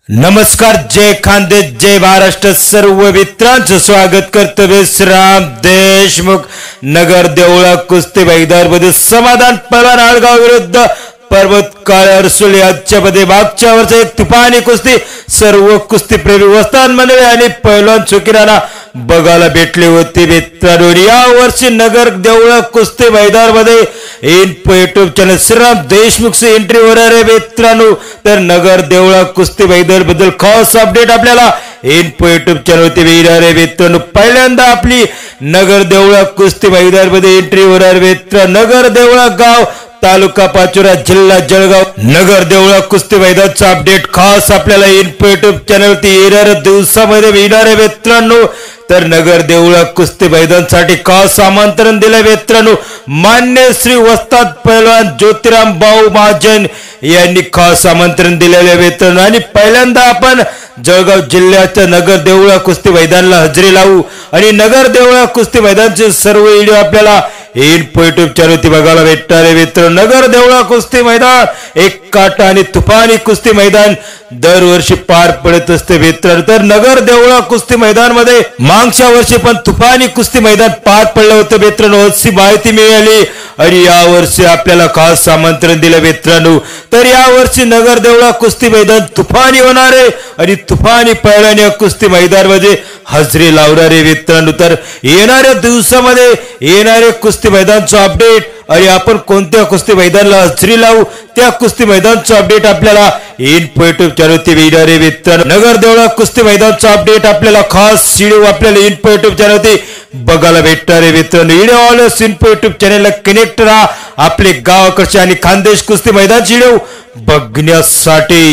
नमस्कार, जय खानदेश, जय महाराष्ट्र. सर्व मित्रांचं स्वागत करतो. विश्राम देशमुख नगर देवळा कुस्ती मैदानामध्ये समाधान पवार आळगाव विरुद्ध पर्वत काळे अरसुल यांच्यामध्ये मागच्या वर्षी एक तुफानी कुस्ती सर्व कुस्ती प्रेमी वस्ताद मंडळी आणि पैलवान चुकीराना बघायला भेटली होती. मित्रांनो, या वर्षी नगर देवळा कुस्ती मैदानामध्ये युट्यूब चॅनल श्रीराम देशमुख से एंट्री होणार आहे. मित्रांनो, तर नगर देवळा कुस्ती मैदान बद्दल खास अपडेट आपल्याला युट्यूब चॅनल वरती मिळणार आहे. मित्रांनो, पहिल्यांदा आपली नगर देवळा कुस्ती मैदानामध्ये एंट्री होणार. मित्र, नगर देवळा गाव, तालुका पाचोरा, जिल्हा जळगाव. नगर देवळा कुस्ती मैदानाचा अपडेट खास आपल्याला युट्यूब चॅनल वरती येणाऱ्या दिवसामध्ये मिळणार आहे. मित्रांनो, तर नगर देवळा कुस्ती मैदानासाठी खास आमंत्रण दिले. मित्रांनो, मान्य श्री वस्ताद पैलवान ज्योतिराम भाऊ महाजन यांनी खास आमंत्रण दिलेले. मित्रांनो, आणि पहिल्यांदा आपण जळगाव जिल्ह्याच्या नगर देवळा कुस्ती मैदानाला हजेरी लावू आणि नगर देवळा कुस्ती मैदानाचे सर्व व्हिडिओ आपल्याला युट्यूब चॅनलवरती बघायला भेटणार आहे. मित्रांनो, नगर देवळा कुस्ती मैदान एक काटा आणि तुफानी कुस्ती मैदान दरवर्षी पार पडत असते. मित्रांनो, तर नगर देवळा कुस्ती मैदान मध्ये मागच्या वर्षी पण तुफानी कुस्ती मैदान पार पडलं होतं. मित्रांनो, अशी माहिती मिळाली आणि या वर्षी आपल्याला खास आमंत्रण दिलं. मित्रांनो, तर या वर्षी नगर देवळा कुस्ती मैदान तुफानी होणार आहे आणि तुफानी पैलवान या कुस्ती मैदानामध्ये हजेरी लावणार आहे. मित्रांनो, तर येणाऱ्या दिवसामध्ये येणारे कुस्ती मैदानचं अपडेट आणि आपण कोणत्या कुस्ती मैदानाला हजेरी लावू त्या कुस्ती मैदानचं अपडेट आपल्याला युट्यूब चॅनलवरती मिळणार आहे. मित्रांनो, नगर देवळा कुस्ती मैदानचं अपडेट आपल्याला खास व्हिडिओ आपल्याला युट्यूब चॅनलवरती बघायला भेटणार आहे. मित्रांनो, व्हिडिओ ऑलवेज युट्यूब चॅनलला कनेक्ट राहा आपले गावाकडचे आणि खानदेश कुस्ती मैदानचे व्हिडिओ बघण्यासाठी.